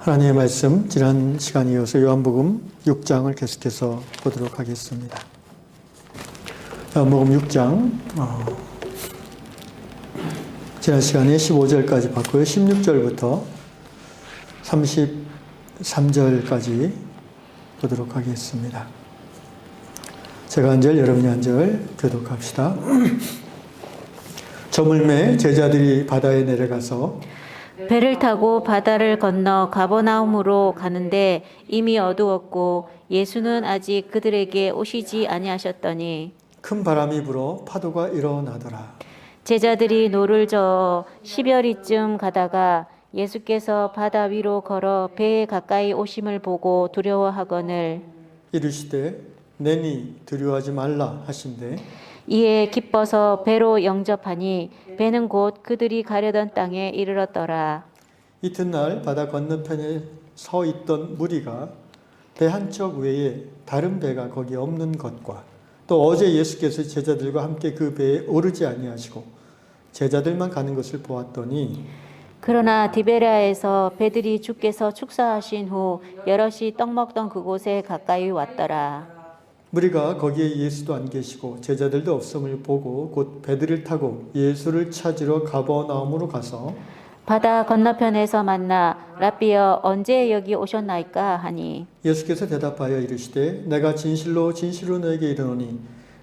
하나님의 말씀 지난 시간에 이어서 요한복음 6장을 계속해서 보도록 하겠습니다. 요한복음 6장 지난 시간에 15절까지 봤고요. 16절부터 33절까지 보도록 하겠습니다. 제가 한 절, 여러분이 한 절 교독합시다. 저물매 제자들이 바다에 내려가서 배를 타고 바다를 건너 가버나움으로 가는데 이미 어두웠고 예수는 아직 그들에게 오시지 아니하셨더니 큰 바람이 불어 파도가 일어나더라. 제자들이 노를 저어 10여리쯤 가다가 예수께서 바다 위로 걸어 배에 가까이 오심을 보고 두려워하거늘 이르시되 내니 두려워하지 말라 하신대 이에 기뻐서 배로 영접하니 배는 곧 그들이 가려던 땅에 이르렀더라. 이튿날 바다 건너편에 서 있던 무리가 배 한 척 외에 다른 배가 거기 없는 것과 또 어제 예수께서 제자들과 함께 그 배에 오르지 아니하시고 제자들만 가는 것을 보았더니 그러나 디베랴에서 배들이 주께서 축사하신 후 여럿이 떡 먹던 그곳에 가까이 왔더라. 무리가 거기에 예수도 안 계시고 제자들도 없음을 보고 곧 배들을 타고 예수를 찾으러 가버나움으로 가서 바다 건너편에서 만나 랍비여 언제 여기 오셨나이까 하니 예수께서 대답하여 이르시되 내가 진실로 진실로 너에게 이르노니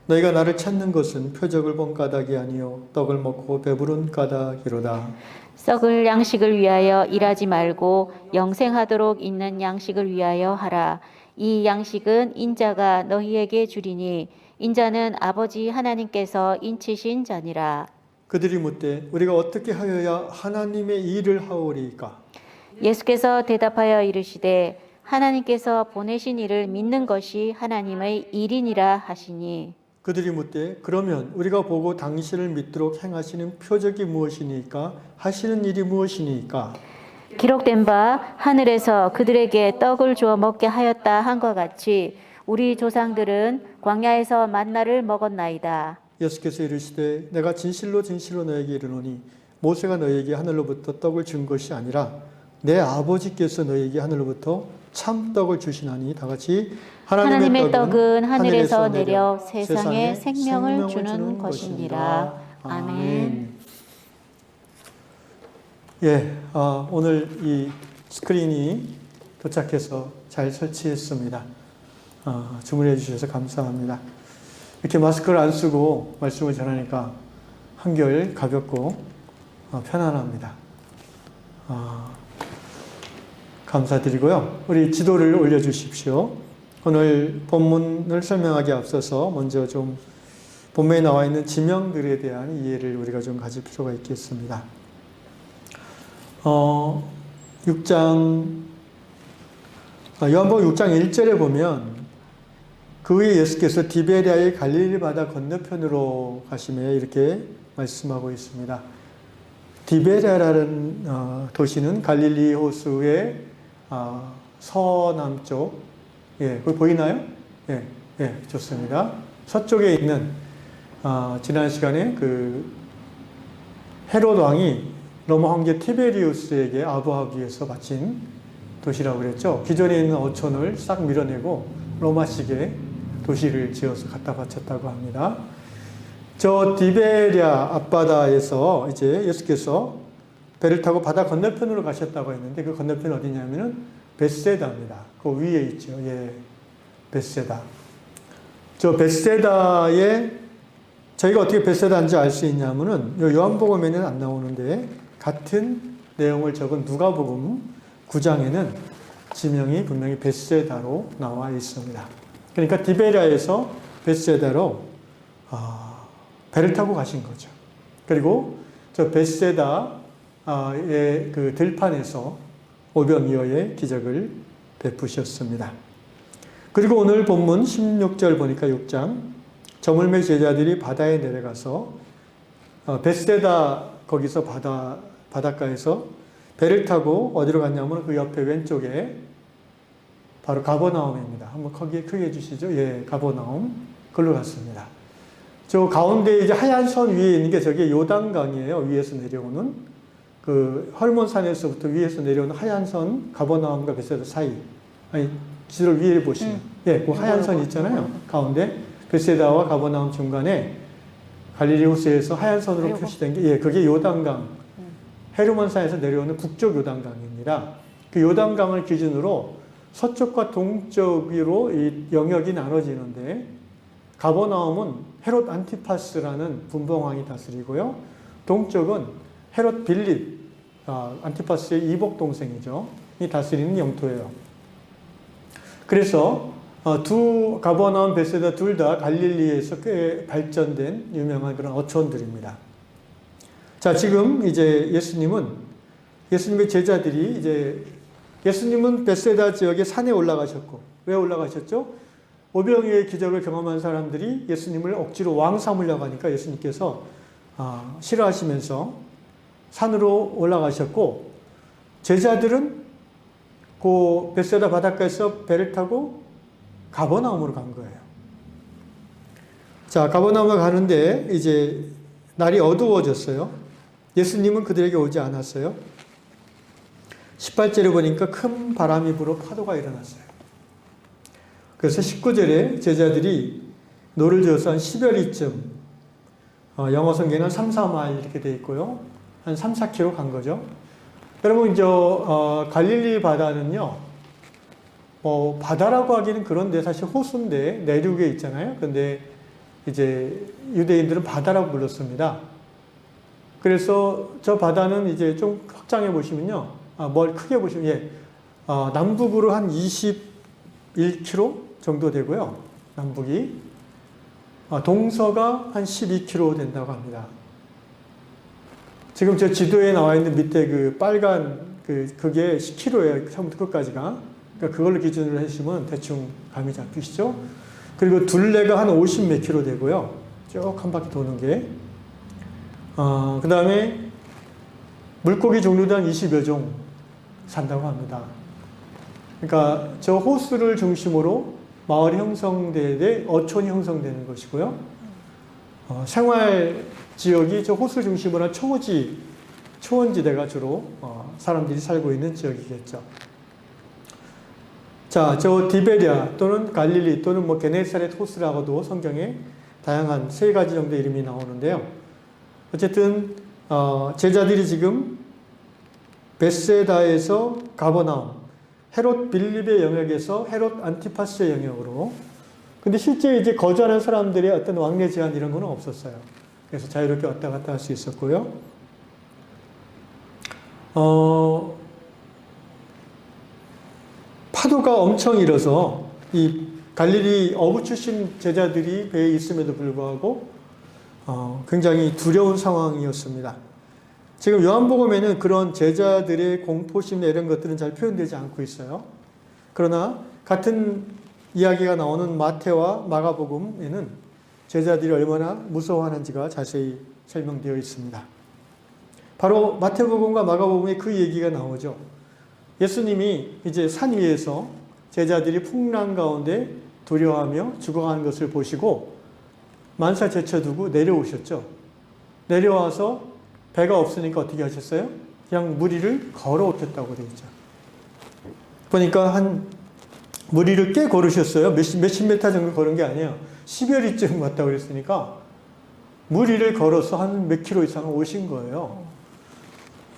너희가 나를 찾는 것은 표적을 본 까닭이 아니요 떡을 먹고 배부른 까닭이로다. 썩을 양식을 위하여 일하지 말고 영생하도록 있는 양식을 위하여 하라. 이 양식은 인자가 너희에게 주리니 인자는 아버지 하나님께서 인치신 자니라. 그들이 묻되 우리가 어떻게 하여야 하나님의 일을 하오리이까? 예수께서 대답하여 이르시되 하나님께서 보내신 이를 믿는 것이 하나님의 일이니라 하시니 그들이 묻되 그러면 우리가 보고 당신을 믿도록 행하시는 표적이 무엇이니까 하시는 일이 무엇이니까? 기록된 바 하늘에서 그들에게 떡을 주어 먹게 하였다 한과 같이 우리 조상들은 광야에서 만나를 먹었나이다. 예수께서 이르시되 내가 진실로 진실로 너에게 이르노니 모세가 너에게 하늘로부터 떡을 준 것이 아니라 내 아버지께서 너에게 하늘로부터 참 떡을 주시나니 다 같이 하나님의 떡은 하늘에서 내려 세상에 생명을 주는 것이니라. 아멘. 예, 오늘 이 스크린이 도착해서 잘 설치했습니다. 주문해 주셔서 감사합니다. 이렇게 마스크를 안 쓰고 말씀을 전하니까 한결 가볍고 편안합니다. 감사드리고요. 우리 지도를 올려주십시오. 오늘 본문을 설명하기 앞서서 먼저 좀 본문에 나와 있는 지명들에 대한 이해를 우리가 좀 가질 필요가 있겠습니다. 요한복음 6장 1절에 보면 그 후에 예수께서 디베랴의 갈릴리 바다 건너편으로 가시며 이렇게 말씀하고 있습니다. 디베랴라는 도시는 갈릴리 호수의 서남쪽, 거기 보이나요? 좋습니다. 서쪽에 있는 지난 시간에 그 헤롯 왕이 로마 황제 티베리우스에게 아부하기 위해서 바친 도시라고 그랬죠. 기존에 있는 어촌을 싹 밀어내고 로마식의 도시를 지어서 갖다 바쳤다고 합니다. 저 디베랴 앞바다에서 이제 예수께서 배를 타고 바다 건너편으로 가셨다고 했는데 그 건너편 어디냐면은 벳세다입니다. 그 위에 있죠. 벳세다. 저 벳세다에 저희가 어떻게 벳세다인지 알 수 있냐면은 요한복음에는 안 나오는데 같은 내용을 적은 누가복음 9장에는 지명이 분명히 벳세다로 나와 있습니다. 그러니까 디베랴에서 벳세다로 배를 타고 가신 거죠. 그리고 저 벳세다의 그 들판에서 오병이어의 기적을 베푸셨습니다. 그리고 오늘 본문 16절 보니까 6장 저물매 제자들이 바다에 내려가서 벳세다 거기서 바닷가에서 배를 타고 어디로 갔냐면 그 옆에 왼쪽에 바로 가버나움입니다. 한번 크게 해주시죠. 가버나움. 그걸로 갔습니다. 저 가운데 이제 하얀 선 위에 있는 게 저게 요단강이에요. 위에서 내려오는. 그 헐몬산에서부터 위에서 내려오는 하얀 선 가버나움과 베세다 사이. 아니 지도를 위에 보시면 예, 그 하얀 선 있잖아요. 가운데 베세다와 가버나움 중간에 갈릴리 호수에서 하얀 선으로 표시된 게 예, 그게 요단강. 헤르몬산에서 내려오는 북쪽 요단강입니다. 그 요단강을 기준으로 서쪽과 동쪽으로 이 영역이 나눠지는데 가버나움은 헤롯 안티파스라는 분봉왕이 다스리고요. 동쪽은 헤롯 빌립, 안티파스의 이복 동생이죠. 이 다스리는 영토예요. 그래서 두 가버나움, 베세다 둘 다 갈릴리에서 꽤 발전된 유명한 그런 어촌들입니다. 자, 지금 이제 예수님의 제자들이 이제 예수님은 베세다 지역의 산에 올라가셨고, 왜 올라가셨죠? 오병이어의 기적을 경험한 사람들이 예수님을 억지로 왕 삼으려고 하니까 예수님께서 싫어하시면서 산으로 올라가셨고, 제자들은 그 베세다 바닷가에서 배를 타고 가버나움으로 간 거예요. 자, 가버나움을 가는데 이제 날이 어두워졌어요. 예수님은 그들에게 오지 않았어요. 18절에 보니까 큰 바람이 불어 파도가 일어났어요. 그래서 19절에 제자들이 노를 저어서 한 10여리쯤, 영어 성경에는 3, 4마일 이렇게 돼 있고요. 한 3, 4km 간 거죠. 여러분, 갈릴리 바다는요, 바다라고 하기는 그런데 사실 호수인데 내륙에 있잖아요. 근데 이제 유대인들은 바다라고 불렀습니다. 그래서 저 바다는 이제 좀 확장해 보시면요. 크게 보시면, 예. 남북으로 한 21km 정도 되고요. 남북이. 동서가 한 12km 된다고 합니다. 지금 저 지도에 나와 있는 밑에 그 빨간 그게 10km예요. 처음부터 끝까지가. 그러니까 그걸로 기준으로 해주시면 대충 감이 잡히시죠? 그리고 둘레가 한 50 몇 킬로 되고요. 쭉 한 바퀴 도는 게. 그 다음에 물고기 종류도 한 20여 종 산다고 합니다. 그러니까 저 호수를 중심으로 마을이 형성되되 어촌이 형성되는 것이고요. 생활 지역이 저 호수 중심으로 한 초원지대가 주로 사람들이 살고 있는 지역이겠죠. 자, 저 디베리아 또는 갈릴리 또는 뭐 게네사렛 호수라고도 성경에 다양한 3가지 정도 이름이 나오는데요. 어쨌든 제자들이 지금 베세다에서 가버나움, 헤롯 빌립의 영역에서 헤롯 안티파스의 영역으로. 근데 실제 이제 거주하는 사람들의 어떤 왕래 제한 이런 거는 없었어요. 그래서 자유롭게 왔다 갔다 할 수 있었고요. 파도가 엄청 일어서 이 갈릴리 어부 출신 제자들이 배에 있음에도 불구하고 굉장히 두려운 상황이었습니다. 지금 요한복음에는 그런 제자들의 공포심 이런 것들은 잘 표현되지 않고 있어요. 그러나 같은 이야기가 나오는 마태와 마가복음에는 제자들이 얼마나 무서워하는지가 자세히 설명되어 있습니다. 바로 마태복음과 마가복음에 그 얘기가 나오죠. 예수님이 이제 산 위에서 제자들이 풍랑 가운데 두려워하며 죽어가는 것을 보시고 만사 제쳐두고 내려오셨죠. 내려와서 배가 없으니까 어떻게 하셨어요? 그냥 물 위를 걸어오셨다고 되어 있죠. 보니까 물 위를 꽤 걸으셨어요. 몇십 메타 정도 걸은 게 아니에요. 10여리쯤 왔다고 그랬으니까 물 위를 걸어서 한 몇 킬로 이상 오신 거예요.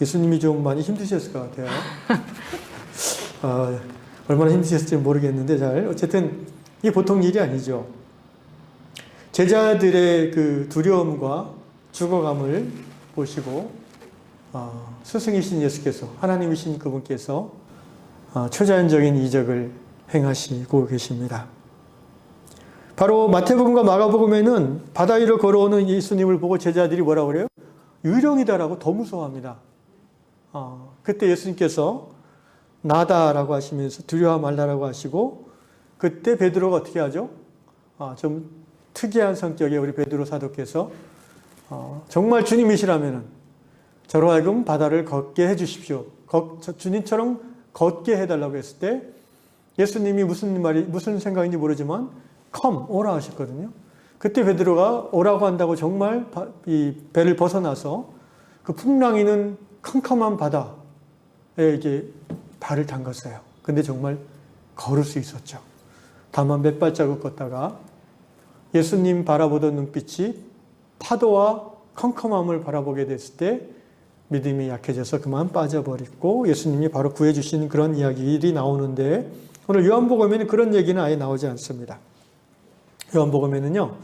예수님이 좀 많이 힘드셨을 것 같아요. 얼마나 힘드셨을지 모르겠는데 어쨌든 이게 보통 일이 아니죠. 제자들의 그 두려움과 죽어감을 보시고 스승이신 예수께서, 하나님이신 그분께서 초자연적인 이적을 행하시고 계십니다. 바로 마태복음과 마가복음에는 바다 위를 걸어오는 예수님을 보고 제자들이 뭐라고 그래요? 유령이다라고 더 무서워합니다. 그때 예수님께서 나다라고 하시면서 두려워 말라라고 하시고, 그때 베드로가 어떻게 하죠? 좀 특이한 성격의 우리 베드로 사도께서 정말 주님이시라면 저로 하여금 바다를 걷게 해주십시오. 주님처럼 걷게 해달라고 했을 때 예수님이 무슨 생각인지 모르지만 오라 하셨거든요. 그때 베드로가 오라고 한다고 정말 이 배를 벗어나서 그 풍랑이는 캄캄한 바다에 이게 발을 담갔어요. 근데 정말 걸을 수 있었죠. 다만 몇 발자국 걷다가 예수님 바라보던 눈빛이 파도와 컴컴함을 바라보게 됐을 때 믿음이 약해져서 그만 빠져버렸고 예수님이 바로 구해주시는 그런 이야기들이 나오는데 오늘 요한복음에는 그런 얘기는 아예 나오지 않습니다. 요한복음에는요,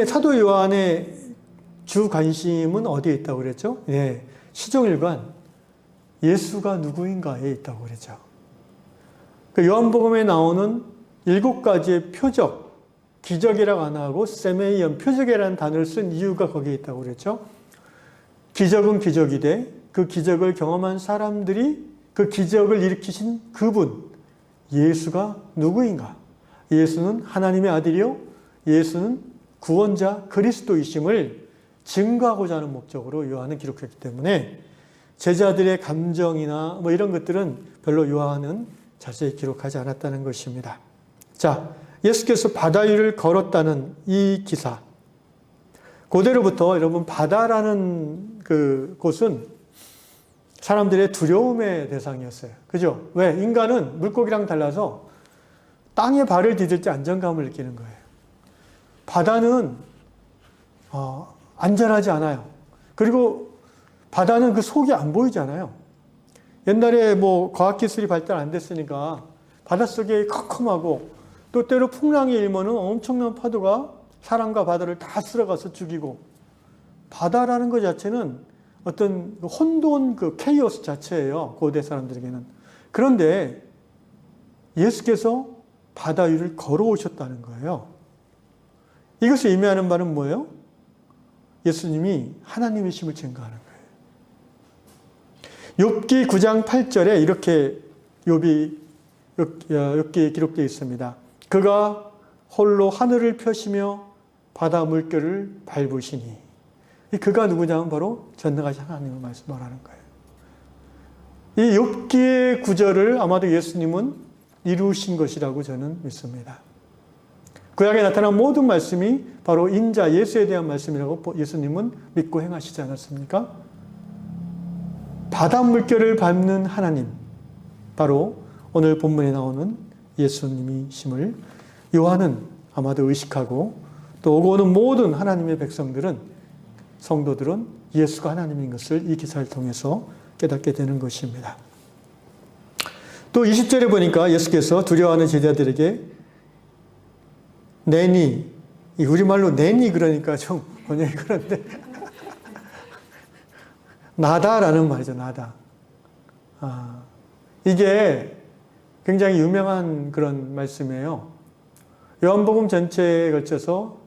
사도 요한의 주 관심은 어디에 있다고 그랬죠? 네, 시종일관 예수가 누구인가에 있다고 그랬죠. 그 요한복음에 나오는 7가지의 표적, 기적이라고 안 하고 세메이언, 표적이라는 단어를 쓴 이유가 거기에 있다고 그랬죠. 기적은 기적이되 그 기적을 경험한 사람들이 그 기적을 일으키신 그분, 예수가 누구인가? 예수는 하나님의 아들이요, 예수는 구원자 그리스도이심을 증거하고자 하는 목적으로 요한은 기록했기 때문에 제자들의 감정이나 뭐 이런 것들은 별로 요한은 자세히 기록하지 않았다는 것입니다. 자, 예수께서 바다 위를 걸었다는 이 기사. 고대로부터 여러분 바다라는 그 곳은 사람들의 두려움의 대상이었어요. 그죠? 왜? 인간은 물고기랑 달라서 땅에 발을 디딜 때 안정감을 느끼는 거예요. 바다는 안전하지 않아요. 그리고 바다는 그 속이 안 보이잖아요. 옛날에 뭐 과학기술이 발달 안 됐으니까 바닷속에 컴컴하고 또 때로 풍랑이 일면은 엄청난 파도가 사람과 바다를 다 쓸어가서 죽이고 바다라는 것 자체는 어떤 혼돈 그 케이오스 자체예요. 고대 사람들에게는. 그런데 예수께서 바다 위를 걸어오셨다는 거예요. 이것을 의미하는 바는 뭐예요? 예수님이 하나님이심을 증거하는 거예요. 욥기 9장 8절에 이렇게 욥기에 기록되어 있습니다. 그가 홀로 하늘을 펴시며 바다 물결을 밟으시니. 이 그가 누구냐면 바로 전능하신 하나님을 말하는 거예요. 이 욥기의 구절을 아마도 예수님은 이루신 것이라고 저는 믿습니다. 구약에 나타난 모든 말씀이 바로 인자 예수에 대한 말씀이라고 예수님은 믿고 행하시지 않았습니까? 바다 물결을 밟는 하나님, 바로 오늘 본문에 나오는 예수님이심을 요한은 아마도 의식하고 또 오고 오는 모든 하나님의 백성들은, 성도들은 예수가 하나님인 것을 이 기사를 통해서 깨닫게 되는 것입니다. 또 20절에 보니까 예수께서 두려워하는 제자들에게 내니, 우리말로 내니 그러니까 좀 번역이 그런데 나다라는 말이죠. 나다. 이게 굉장히 유명한 그런 말씀이에요. 요한복음 전체에 걸쳐서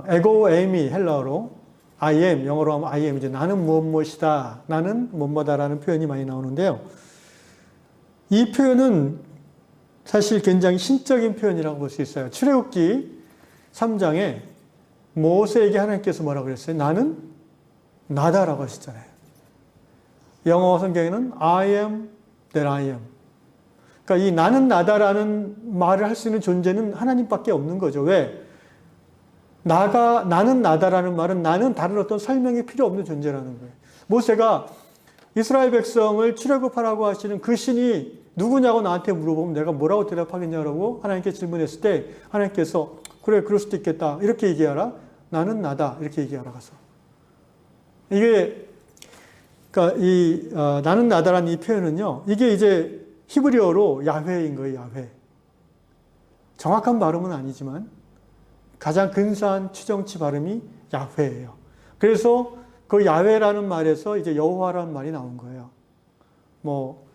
에고 에이미 헬라어로 I am, 영어로 하면 I am, 이제 나는 무엇이다, 나는 뭐뭐다라는 표현이 많이 나오는데요. 이 표현은 사실 굉장히 신적인 표현이라고 볼 수 있어요. 출애굽기 3장에 모세에게 하나님께서 뭐라고 그랬어요? 나는 나다라고 하시잖아요. 영어 성경에는 I am that I am. 그러니까 이 나는 나다라는 말을 할 수 있는 존재는 하나님밖에 없는 거죠. 왜? 나는 나다라는 말은 나는 다른 어떤 설명이 필요 없는 존재라는 거예요. 모세가 이스라엘 백성을 출애굽하라고 하시는 그 신이 누구냐고 나한테 물어보면 내가 뭐라고 대답하겠냐고 하나님께 질문했을 때 하나님께서 그래, 그럴 수도 있겠다, 이렇게 얘기하라. 나는 나다, 이렇게 얘기하라 가서. 이게 그러니까 이 나는 나다라는 이 표현은요, 이게 이제 히브리어로 야훼인 거예요. 야훼. 정확한 발음은 아니지만 가장 근사한 추정치 발음이 야훼예요. 그래서 그 야훼라는 말에서 이제 여호와라는 말이 나온 거예요. 뭐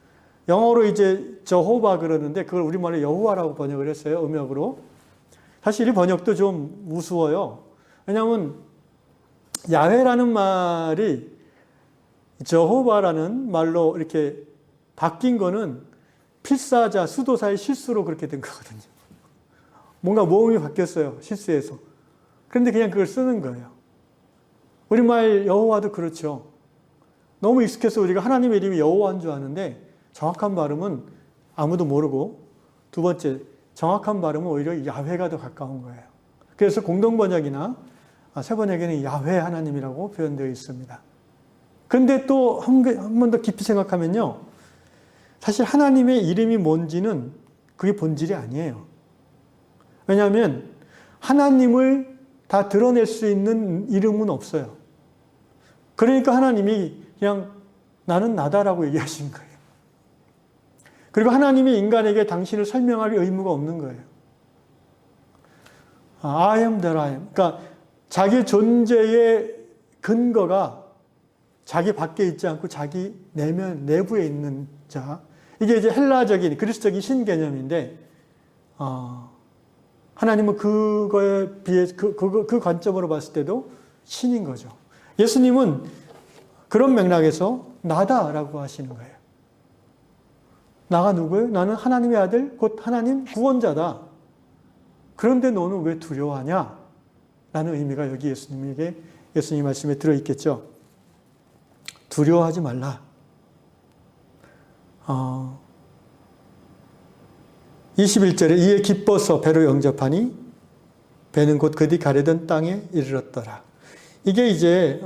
영어로 이제 저호바 그러는데 그걸 우리말로 여호와라고 번역을 했어요. 음역으로. 사실 이 번역도 좀 우스워요. 왜냐하면 야훼라는 말이 저호바라는 말로 이렇게 바뀐 거는 필사자, 수도사의 실수로 그렇게 된 거거든요. 뭔가 모음이 바뀌었어요. 실수해서. 그런데 그냥 그걸 쓰는 거예요. 우리말 여호와도 그렇죠. 너무 익숙해서 우리가 하나님의 이름이 여호와인 줄 아는데 정확한 발음은 아무도 모르고, 두 번째, 정확한 발음은 오히려 야훼가 더 가까운 거예요. 그래서 공동번역이나 새 번역에는 야훼 하나님이라고 표현되어 있습니다. 근데 또 한 번 더 깊이 생각하면요. 사실 하나님의 이름이 뭔지는 그게 본질이 아니에요. 왜냐하면 하나님을 다 드러낼 수 있는 이름은 없어요. 그러니까 하나님이 그냥 나는 나다라고 얘기하신 거예요. 그리고 하나님이 인간에게 당신을 설명할 의무가 없는 거예요. I am that I am. 그러니까 자기 존재의 근거가 자기 밖에 있지 않고 자기 내면 내부에 있는 자. 이게 이제 헬라적인 그리스적인 신개념인데 하나님은 그거에 비해 그 관점으로 봤을 때도 신인 거죠. 예수님은 그런 맥락에서 나다라고 하시는 거예요. 나가 누구예요? 나는 하나님의 아들, 곧 하나님 구원자다. 그런데 너는 왜 두려워하냐? 라는 의미가 여기 예수님 말씀에 들어있겠죠. 두려워하지 말라. 21절에 이에 기뻐서 배로 영접하니 배는 곧 그들이 가려던 땅에 이르렀더라. 이게 이제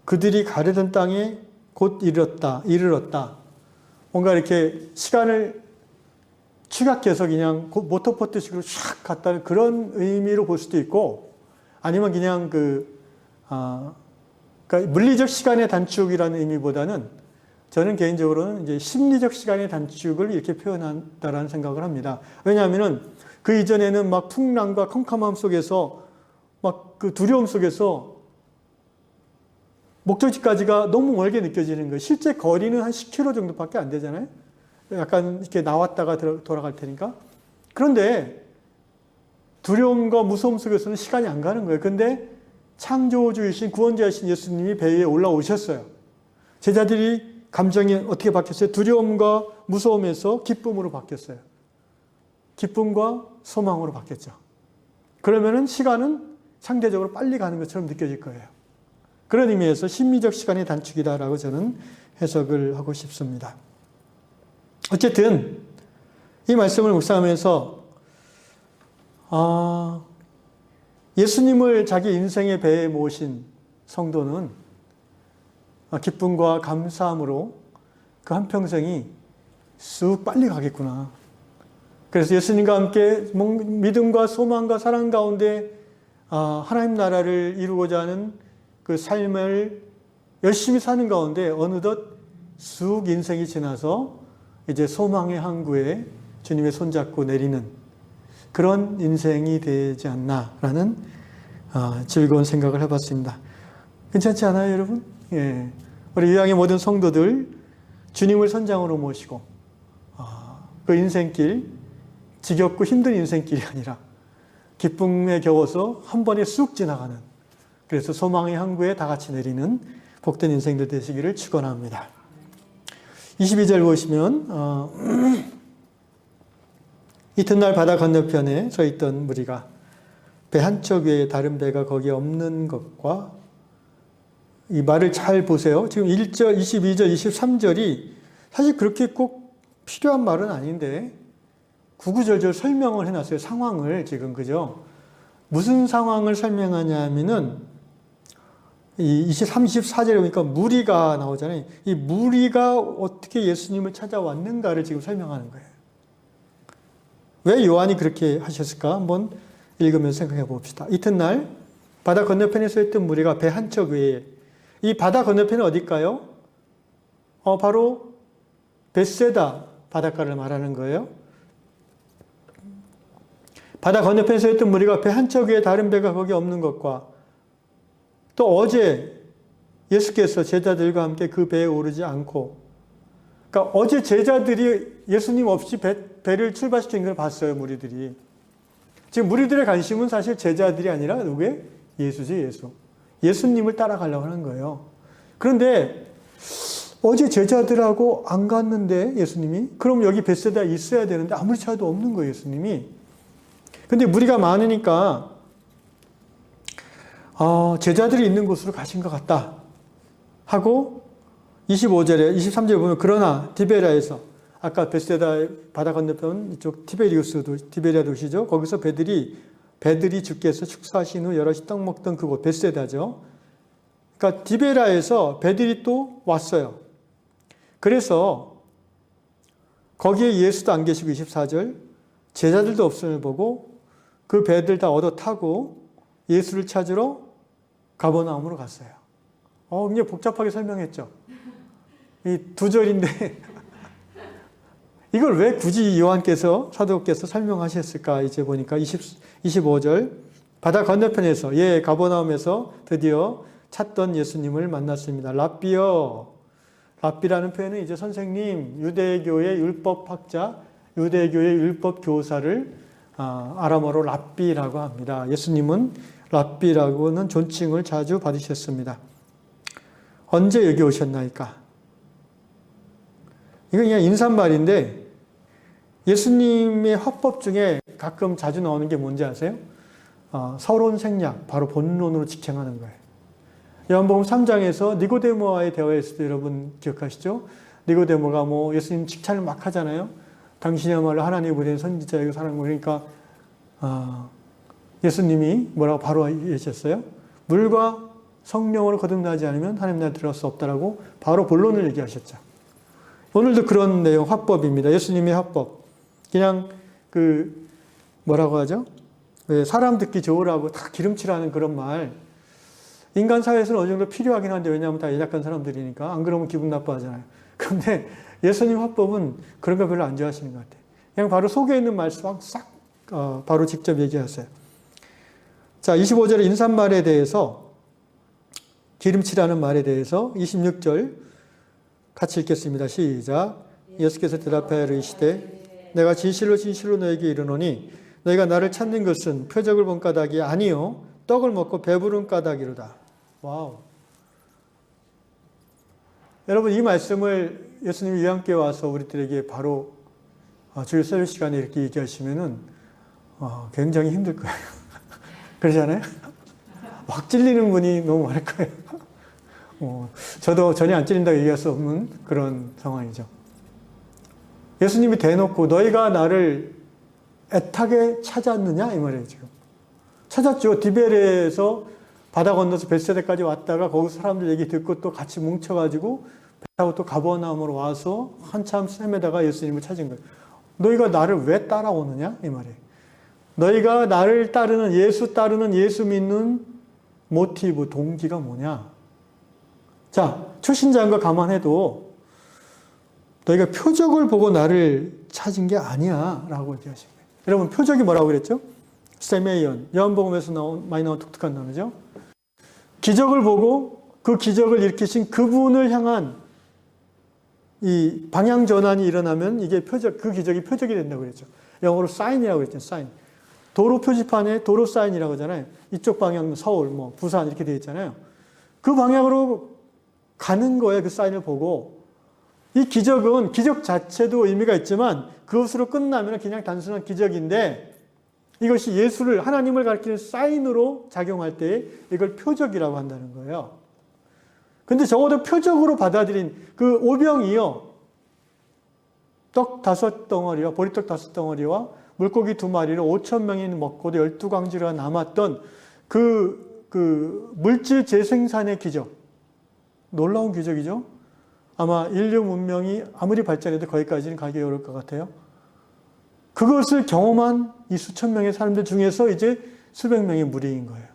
그들이 가려던 땅에 곧 이르렀다. 뭔가 이렇게 시간을 추격해서 그냥 모터보트식으로 샥 갔다는 그런 의미로 볼 수도 있고, 아니면 그냥 그러니까 물리적 시간의 단축이라는 의미보다는 저는 개인적으로는 이제 심리적 시간의 단축을 이렇게 표현한다라는 생각을 합니다. 왜냐하면은 그 이전에는 막 풍랑과 컴컴함 속에서 막 그 두려움 속에서 목적지까지가 너무 멀게 느껴지는 거예요. 실제 거리는 한 10km 정도밖에 안 되잖아요. 약간 이렇게 나왔다가 돌아갈 테니까. 그런데 두려움과 무서움 속에서는 시간이 안 가는 거예요. 근데 창조주이신 구원자이신 예수님이 배에 올라오셨어요. 제자들이 감정이 어떻게 바뀌었어요? 두려움과 무서움에서 기쁨으로 바뀌었어요. 기쁨과 소망으로 바뀌었죠. 그러면은 시간은 상대적으로 빨리 가는 것처럼 느껴질 거예요. 그런 의미에서 심리적 시간의 단축이다라고 저는 해석을 하고 싶습니다. 어쨌든 이 말씀을 묵상하면서 예수님을 자기 인생의 배에 모신 성도는 기쁨과 감사함으로 그 한평생이 쑥 빨리 가겠구나. 그래서 예수님과 함께 믿음과 소망과 사랑 가운데 하나님 나라를 이루고자 하는 그 삶을 열심히 사는 가운데 어느덧 쑥 인생이 지나서 이제 소망의 항구에 주님의 손잡고 내리는 그런 인생이 되지 않나라는 즐거운 생각을 해봤습니다. 괜찮지 않아요, 여러분? 예. 우리 유양의 모든 성도들 주님을 선장으로 모시고 그 인생길, 지겹고 힘든 인생길이 아니라 기쁨에 겨워서 한 번에 쑥 지나가는, 그래서 소망의 항구에 다 같이 내리는 복된 인생들 되시기를 축원합니다. 22절 보시면 이튿날 바다 건너편에 서 있던 무리가 배 한쪽 위에 다른 배가 거기 없는 것과, 이 말을 잘 보세요. 지금 1절, 22절, 23절이 사실 그렇게 꼭 필요한 말은 아닌데 구구절절 설명을 해놨어요. 상황을 지금, 그죠? 무슨 상황을 설명하냐 하면은 이 34절에 보니까 무리가 나오잖아요. 이 무리가 어떻게 예수님을 찾아왔는가를 지금 설명하는 거예요. 왜 요한이 그렇게 하셨을까? 한번 읽으면서 생각해 봅시다. 이튿날 바다 건너편에 서 있던 무리가 배 한 척 위에, 이 바다 건너편은 어딜까요? 바로 벳세다 바닷가를 말하는 거예요. 바다 건너편에 서 있던 무리가 배 한 척 위에 다른 배가 거기 없는 것과, 또 어제 예수께서 제자들과 함께 그 배에 오르지 않고, 그러니까 어제 제자들이 예수님 없이 배를 출발시킨 걸 봤어요, 무리들이. 지금 무리들의 관심은 사실 제자들이 아니라 누구의? 예수지, 예수. 예수님을 따라가려고 하는 거예요. 그런데 어제 제자들하고 안 갔는데 예수님이? 그럼 여기 벳세다에 있어야 되는데 아무리 찾아도 없는 거예요, 예수님이. 근데 무리가 많으니까 제자들이 있는 곳으로 가신 것 같다 하고 25절에 23절에 보면 그러나 디베라에서, 아까 벳세다 바다 건너편 이쪽 티베리아 도시죠. 거기서 배들이 주께서 축사하신 후 여럿이 떡 먹던 그곳 벳세다죠. 그러니까 디베라에서 배들이 또 왔어요. 그래서 거기에 예수도 안 계시고 24절 제자들도 없음을 보고 그 배들 다 얻어 타고 예수를 찾으러 가버나움으로 갔어요. 굉장히 복잡하게 설명했죠. 이 두 절인데 이걸 왜 굳이 요한께서 사도께서 설명하셨을까? 이제 보니까 25절 바다 건너편에서 가버나움에서 드디어 찾던 예수님을 만났습니다. 랍비여. 랍비라는 표현은 이제 선생님, 유대교의 율법학자, 유대교의 율법 교사를 아람어로 랍비라고 합니다. 예수님은 랍비라고는 존칭을 자주 받으셨습니다. 언제 여기 오셨나이까? 이건 그냥 인사말인데 예수님의 화법 중에 가끔 자주 나오는 게 뭔지 아세요? 서론 생략, 바로 본론으로 직행하는 거예요. 요한복음 3장에서 니고데모와의 대화했을 때 여러분 기억하시죠? 니고데모가 예수님 칭찬을 막 하잖아요. 당신이야말로 하나님이 보낸 선지자이고 사랑하고 그러니까 예수님이 뭐라고 바로 얘기하셨어요? 물과 성령으로 거듭나지 않으면 하나님 나라에 들어갈 수 없다라고 바로 본론을 얘기하셨죠. 오늘도 그런 내용 화법입니다. 예수님의 화법. 그냥 뭐라고 하죠? 왜 사람 듣기 좋으라고 다 기름칠하는 그런 말. 인간 사회에서는 어느 정도 필요하긴 한데 왜냐하면 다 예약한 사람들이니까 안 그러면 기분 나빠하잖아요. 그런데 예수님 화법은 그런 거 별로 안 좋아하시는 것 같아요. 그냥 바로 속에 있는 말씀 싹 바로 직접 얘기하세요. 자, 25절의 인사말에 대해서 기름칠하는 말에 대해서 26절 같이 읽겠습니다. 시작. 예수께서 대답하여 이르시되 내가 진실로 진실로 너에게 이르노니 너희가 나를 찾는 것은 표적을 본 까닭이 아니요 떡을 먹고 배부른 까닭이로다. 와우. 여러분 이 말씀을 예수님이 요한께 와서 우리들에게 바로 주일 설교 시간에 이렇게 얘기하시면은 굉장히 힘들 거예요. 그러잖아요? 확 찔리는 분이 너무 많을 거예요. 저도 전혀 안 찔린다고 얘기할 수 없는 그런 상황이죠. 예수님이 대놓고 너희가 나를 애타게 찾았느냐 이 말이에요. 지금 찾았죠. 디베레에서 바다 건너서 벳세다까지 왔다가 거기서 사람들 얘기 듣고 또 같이 뭉쳐가지고 배 타고 또 가버나움으로 와서 한참 헤매다가 예수님을 찾은 거예요. 너희가 나를 왜 따라오느냐 이 말이에요. 너희가 나를 따르는 예수 믿는 모티브 동기가 뭐냐? 자, 초신자인 거 감안해도 너희가 표적을 보고 나를 찾은 게 아니야 라고 얘기하신 거예요. 여러분 표적이 뭐라고 그랬죠? 세메이언, 요한복음에서 많이 나온 독특한 단어죠. 기적을 보고 그 기적을 일으키신 그분을 향한 이 방향 전환이 일어나면 이게 그 기적이 표적이 된다고 그랬죠. 영어로 사인이라고 그랬죠. 사인. 도로 표지판에 도로 사인이라고 하잖아요. 이쪽 방향 서울, 부산 이렇게 되어 있잖아요. 그 방향으로 가는 거예요. 그 사인을 보고. 이 기적은 기적 자체도 의미가 있지만 그것으로 끝나면 그냥 단순한 기적인데 이것이 예수를 하나님을 가리키는 사인으로 작용할 때 이걸 표적이라고 한다는 거예요. 근데 적어도 표적으로 받아들인 그 오병이요. 떡 5덩어리와 보리떡 5덩어리와 물고기 2마리를 5,000명이 먹고도 12광지가 남았던 그 물질 재생산의 기적. 놀라운 기적이죠. 아마 인류 문명이 아무리 발전해도 거기까지는 가기 어려울 것 같아요. 그것을 경험한 이 수천 명의 사람들 중에서 이제 수백 명의 무리인 거예요.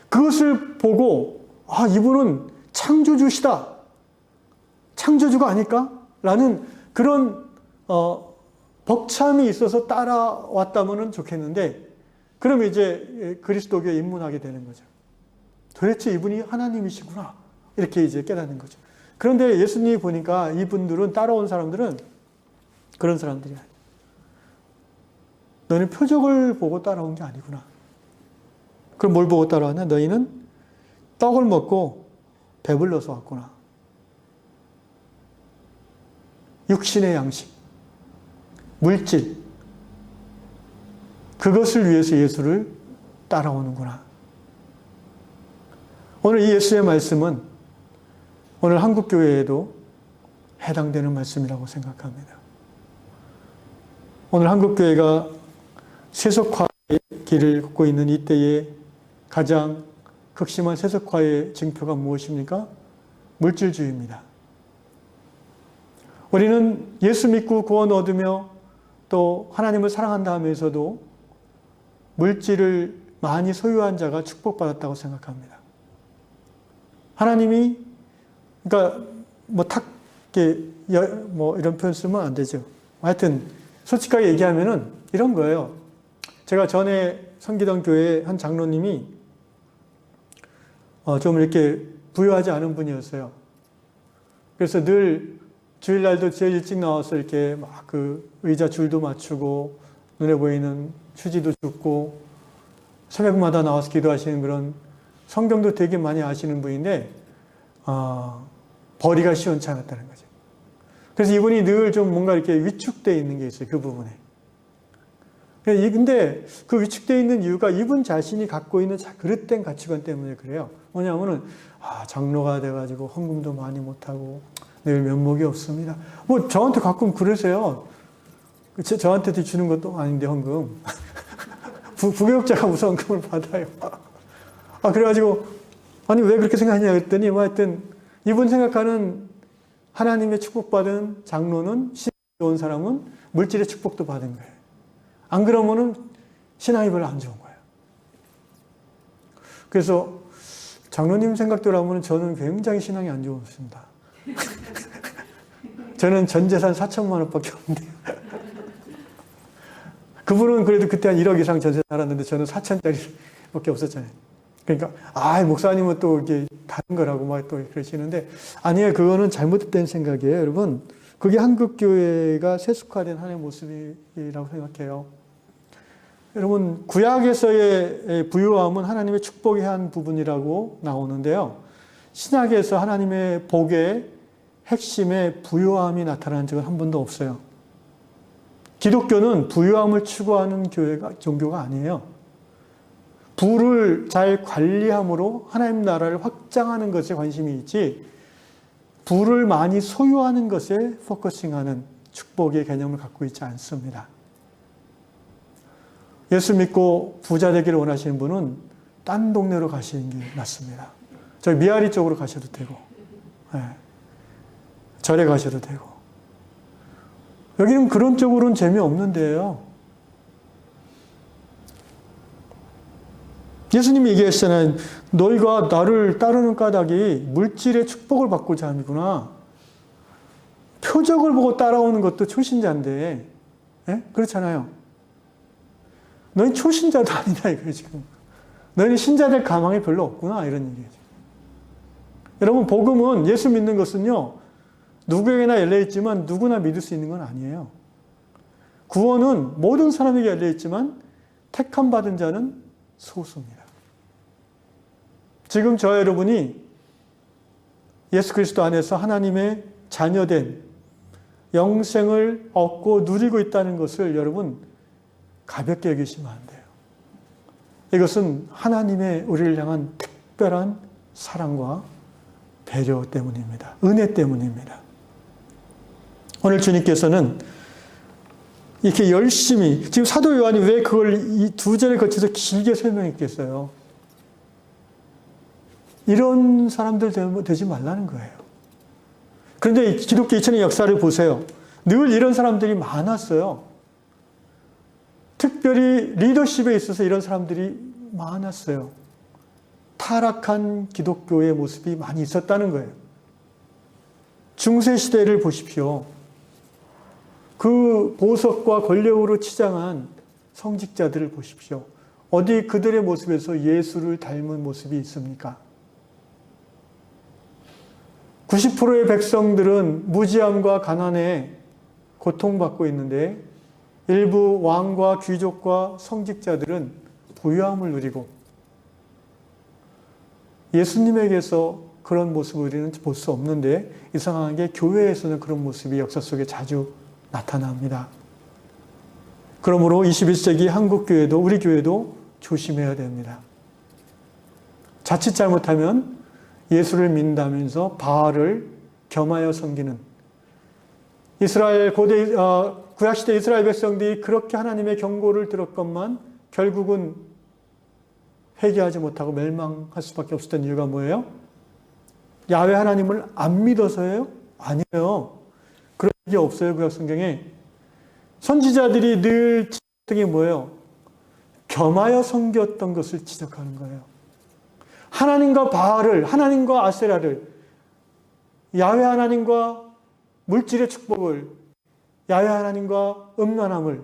그것을 보고 이분은 창조주시다. 창조주가 아닐까? 라는 그런 벅참이 있어서 따라왔다면 좋겠는데 그럼 이제 그리스도교에 입문하게 되는 거죠. 도대체 이분이 하나님이시구나. 이렇게 이제 깨닫는 거죠. 그런데 예수님이 보니까 이분들은 따라온 사람들은 그런 사람들이야. 너는 표적을 보고 따라온 게 아니구나. 그럼 뭘 보고 따라왔나? 너희는 떡을 먹고 배불러서 왔구나. 육신의 양식, 물질, 그것을 위해서 예수를 따라오는구나. 오늘 이 예수의 말씀은 오늘 한국교회에도 해당되는 말씀이라고 생각합니다. 오늘 한국교회가 세속화의 길을 걷고 있는 이때에 가장 극심한 세속화의 징표가 무엇입니까? 물질주의입니다. 우리는 예수 믿고 구원 얻으며 또 하나님을 사랑한다 하면서도 물질을 많이 소유한 자가 축복받았다고 생각합니다. 하나님이, 그러니까 이런 표현 쓰면 안 되죠. 하여튼 솔직하게 얘기하면은 이런 거예요. 제가 전에 섬기던 교회 한 장로님이 좀 이렇게 부유하지 않은 분이었어요. 그래서 늘 주일날도 제일 일찍 나와서 이렇게 막 그 의자 줄도 맞추고 눈에 보이는 휴지도 줍고 새벽마다 나와서 기도하시는 그런, 성경도 되게 많이 아시는 분인데 벌이가 시원치 않았다는 거죠. 그래서 이분이 늘 좀 뭔가 이렇게 위축되어 있는 게 있어요. 그 부분에. 근데 그 위축되어 있는 이유가 이분 자신이 갖고 있는 그릇된 가치관 때문에 그래요. 뭐냐면은 장로가 돼가지고 헌금도 많이 못하고 늘 면목이 없습니다. 뭐 저한테 가끔 그러세요. 저한테도 주는 것도 아닌데 헌금. 부교육자가 무슨 헌금을 받아요. 그래가지고 아니 왜 그렇게 생각하냐 그랬더니 뭐 하여튼 이분 생각하는 하나님의 축복받은 장로는, 신앙이 좋은 사람은 물질의 축복도 받은 거예요. 안 그러면은 신앙이 별로 안 좋은 거예요. 그래서 장로님 생각대로 하면 저는 굉장히 신앙이 안 좋습니다. 저는 전 재산 4천만 원밖에 없는데 그분은 그래도 그때 한 1억 이상 전세 살았는데 저는 4천짜리밖에 없었잖아요. 그러니까 목사님은 또 이게 다른 거라고 막 또 그러시는데 아니에요. 그거는 잘못된 생각이에요. 여러분, 그게 한국 교회가 세속화된 하나의 모습이라고 생각해요. 여러분, 구약에서의 부유함은 하나님의 축복의 한 부분이라고 나오는데요. 신약에서 하나님의 복의 핵심에 부유함이 나타난 적은 한 번도 없어요. 기독교는 부유함을 추구하는 종교가 아니에요. 부를 잘 관리함으로 하나님 나라를 확장하는 것에 관심이 있지, 부를 많이 소유하는 것에 포커싱하는 축복의 개념을 갖고 있지 않습니다. 예수 믿고 부자 되기를 원하시는 분은 딴 동네로 가시는 게 낫습니다. 저희 미아리 쪽으로 가셔도 되고, 절에 가셔도 되고. 여기는 그런 쪽으로는 재미없는데요. 예수님이 얘기하시잖아요. 너희가 나를 따르는 까닭이 물질의 축복을 받고자 함이구나. 표적을 보고 따라오는 것도 초신자인데, 그렇잖아요. 너희 초신자도 아니다 이거예요 지금. 너희는 신자 될 가망이 별로 없구나 이런 얘기예요. 여러분, 복음은, 예수 믿는 것은요, 누구에게나 열려있지만 누구나 믿을 수 있는 건 아니에요. 구원은 모든 사람에게 열려있지만 택함 받은 자는 소수입니다. 지금 저와 여러분이 예수 그리스도 안에서 하나님의 자녀된 영생을 얻고 누리고 있다는 것을 여러분 가볍게 여기시면 안 돼요. 이것은 하나님의 우리를 향한 특별한 사랑과 배려 때문입니다. 은혜 때문입니다. 오늘 주님께서는 이렇게 열심히, 지금 사도 요한이 왜 그걸 이 두 절에 거쳐서 길게 설명했겠어요? 이런 사람들 되지 말라는 거예요. 그런데 기독교 2000년 역사를 보세요. 늘 이런 사람들이 많았어요. 특별히 리더십에 있어서 이런 사람들이 많았어요. 타락한 기독교의 모습이 많이 있었다는 거예요. 중세시대를 보십시오. 그 보석과 권력으로 치장한 성직자들을 보십시오. 어디 그들의 모습에서 예수를 닮은 모습이 있습니까? 90%의 백성들은 무지함과 가난에 고통받고 있는데 일부 왕과 귀족과 성직자들은 부유함을 누리고, 예수님에게서 그런 모습을 우리는 볼 수 없는데 이상하게 교회에서는 그런 모습이 역사 속에 자주 나타납니다. 그러므로 21세기 한국 교회도, 우리 교회도 조심해야 됩니다. 자칫 잘못하면 예수를 믿는다면서 바알을 겸하여 섬기는, 구약시대 이스라엘 백성들이 그렇게 하나님의 경고를 들었건만 결국은 회개하지 못하고 멸망할 수밖에 없었던 이유가 뭐예요? 야훼 하나님을 안 믿어서예요? 아니에요. 그런 게 없어요, 구약 성경에. 선지자들이 늘 지적했던 게 뭐예요? 겸하여 섬겼던 것을 지적하는 거예요. 하나님과 바알을, 하나님과 아세라를, 야훼 하나님과 물질의 축복을, 야훼 하나님과 음란함을,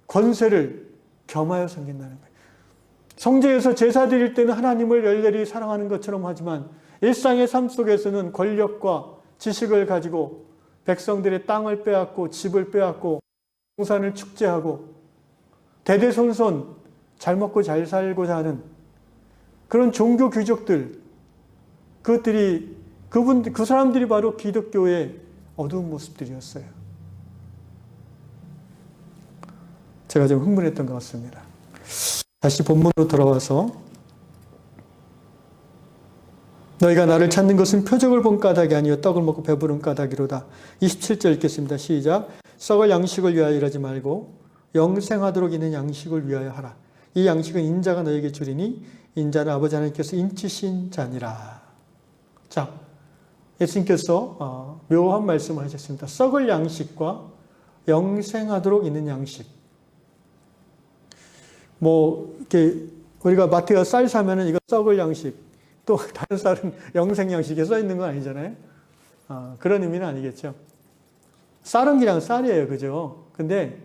권세를 겸하여 섬긴다는 거예요. 성전에서 제사 드릴 때는 하나님을 열렬히 사랑하는 것처럼 하지만 일상의 삶 속에서는 권력과 지식을 가지고 백성들의 땅을 빼앗고 집을 빼앗고 동산을 축제하고 대대손손 잘 먹고 잘 살고자 하는 그런 종교 귀족들, 그 사람들이 바로 기독교의 어두운 모습들이었어요. 제가 좀 흥분했던 것 같습니다. 다시 본문으로 돌아와서 너희가 나를 찾는 것은 표적을 본 까닭이 아니요 떡을 먹고 배부른 까닭이로다. 27절 읽겠습니다. 시작. 썩을 양식을 위하여 일하지 말고 영생하도록 있는 양식을 위하여 하라. 이 양식은 인자가 너에게 주리니 인자는 아버지 하나님께서 인치신 자니라. 자, 예수님께서 묘한 말씀을 하셨습니다. 썩을 양식과 영생하도록 있는 양식. 이렇게 우리가 마트에 쌀 사면은 이거 썩을 양식, 또 다른 쌀은 영생 양식에 써 있는 건 아니잖아요. 그런 의미는 아니겠죠. 쌀은 그냥 쌀이에요, 그죠? 근데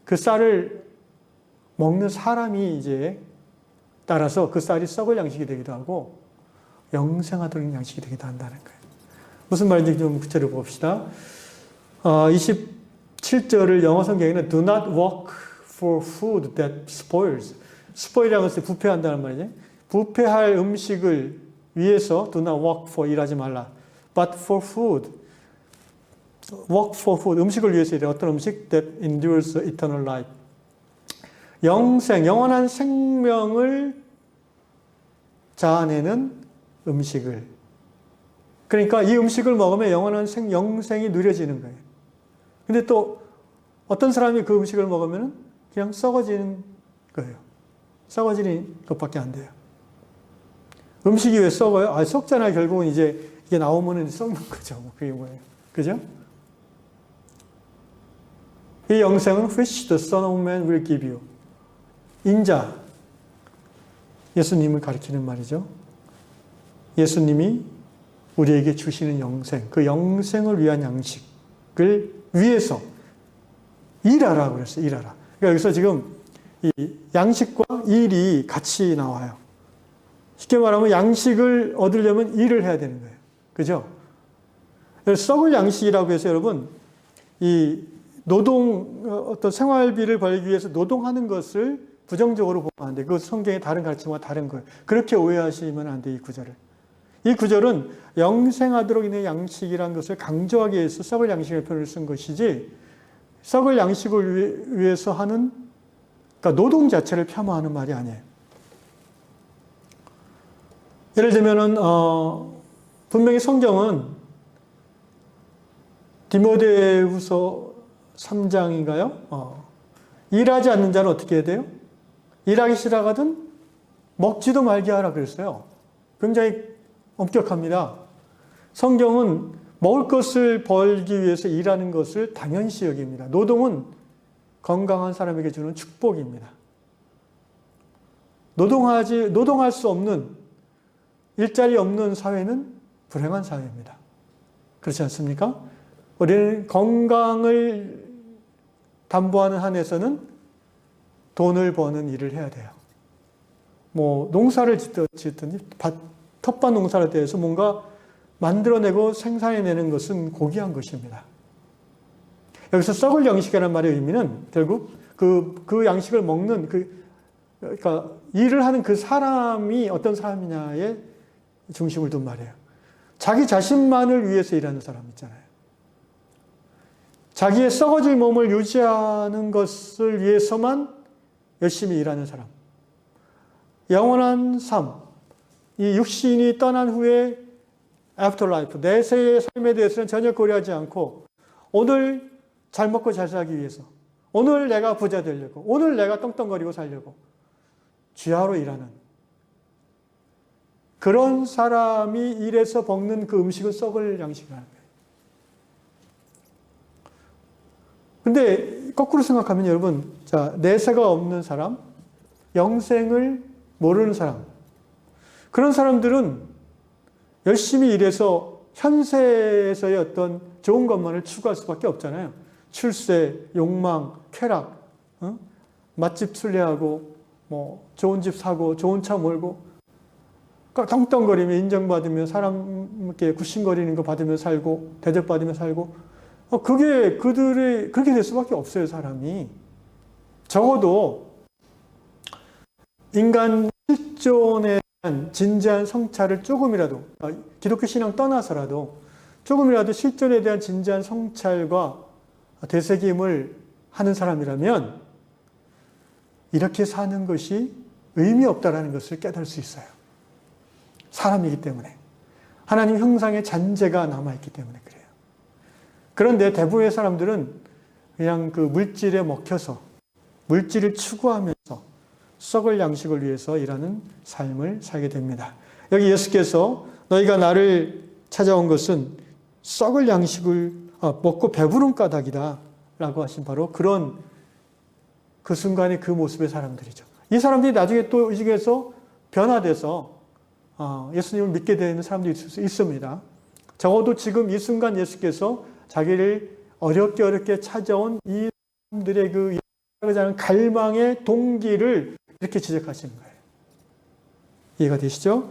그 쌀을 먹는 사람이 이제 따라서 그 쌀이 썩을 양식이 되기도 하고 영생하도록 양식이 되기도 한다는 거예요. 무슨 말인지 좀 구체적으로 봅시다. 27절을 영어 성경에는 Do not work for food that spoils. spoil이라는 것은 부패한다는 말이죠. 부패할 음식을 위해서 do not work for 일하지 말라. But for food. work for food. 음식을 위해서 일해. 어떤 음식? That endures eternal life. 영생, 영원한 생명을 자아내는 음식을. 그러니까 이 음식을 먹으면 영원한 영생이 누려지는 거예요. 근데 또 어떤 사람이 그 음식을 먹으면 그냥 썩어지는 거예요. 썩어지는 것밖에 안 돼요. 음식이 왜 썩어요? 썩잖아요. 결국은 이제 이게 나오면 썩는 거죠. 그게 뭐예요? 그죠? 이 영생은 which the Son of Man will give you. 인자. 예수님을 가리키는 말이죠. 예수님이 우리에게 주시는 영생, 그 영생을 위한 양식을 위해서 일하라고 그랬어요. 일하라. 그러니까 여기서 지금 이 양식과 일이 같이 나와요. 쉽게 말하면 양식을 얻으려면 일을 해야 되는 거예요. 그죠? 썩을 양식이라고 해서 여러분, 이 어떤 생활비를 벌기 위해서 노동하는 것을 부정적으로 보면 안 돼요. 그 성경의 다른 가르침과 다른 거예요. 그렇게 오해하시면 안 돼요, 이 구절을. 이 구절은 영생하도록 있는 양식이라는 것을 강조하기 위해서 썩을 양식의 표현을 쓴 것이지, 썩을 양식을 위해서 하는, 그러니까 노동 자체를 폄하하는 말이 아니에요. 예를 들면은, 분명히 성경은 디모데후서 3장인가요? 일하지 않는 자는 어떻게 해야 돼요? 일하기 싫어하거든 먹지도 말게 하라 그랬어요. 굉장히 엄격합니다. 성경은 먹을 것을 벌기 위해서 일하는 것을 당연시 여깁니다. 노동은 건강한 사람에게 주는 축복입니다. 노동할 수 없는, 일자리 없는 사회는 불행한 사회입니다. 그렇지 않습니까? 우리는 건강을 담보하는 한에서는 돈을 버는 일을 해야 돼요. 농사를 짓든지 텃밭 농사를 대해서 뭔가 만들어내고 생산해내는 것은 고귀한 것입니다. 여기서 썩을 양식이라는 말의 의미는 결국 그 양식을 먹는 그러니까 일을 하는 그 사람이 어떤 사람이냐에 중심을 둔 말이에요. 자기 자신만을 위해서 일하는 사람 있잖아요. 자기의 썩어질 몸을 유지하는 것을 위해서만 열심히 일하는 사람. 영원한 삶, 이 육신이 떠난 후에 애프터라이프, 내세의 삶에 대해서는 전혀 고려하지 않고 오늘 잘 먹고 잘 살기 위해서, 오늘 내가 부자 되려고, 오늘 내가 떵떵거리고 살려고, 쥐하로 일하는 그런 사람이 일해서 먹는 그 음식은 썩을 양식을 하는 거예요. 근데 거꾸로 생각하면 여러분, 자, 내세가 없는 사람, 영생을 모르는 사람, 그런 사람들은 열심히 일해서 현세에서의 어떤 좋은 것만을 추구할 수밖에 없잖아요. 출세, 욕망, 쾌락, 맛집 순례하고, 뭐 좋은 집 사고, 좋은 차 몰고, 떵떵거리며 인정받으며 사람께 굽신거리는 거 받으며 살고, 대접받으며 살고, 그게 그들이 그렇게 될 수밖에 없어요, 사람이. 적어도 인간 실존에 대한 진지한 성찰을 조금이라도, 기독교 신앙 떠나서라도 조금이라도 실존에 대한 진지한 성찰과 되새김을 하는 사람이라면 이렇게 사는 것이 의미 없다라는 것을 깨달을 수 있어요. 사람이기 때문에. 하나님 형상의 잔재가 남아있기 때문에 그래요. 그런데 대부분의 사람들은 그냥 그 물질에 먹혀서 물질을 추구하면서 썩을 양식을 위해서 일하는 삶을 살게 됩니다. 여기 예수께서 너희가 나를 찾아온 것은 썩을 양식을 먹고 배부른 까닭이다 라고 하신 바로 그런 그 순간의 그 모습의 사람들이죠. 이 사람들이 나중에 또 이 중에서 변화돼서 예수님을 믿게 되는 사람들이 있을 수 있습니다. 적어도 지금 이 순간 예수께서 자기를 어렵게 찾아온 이 사람들의 그 갈망의 동기를 이렇게 지적하시는 거예요. 이해가 되시죠?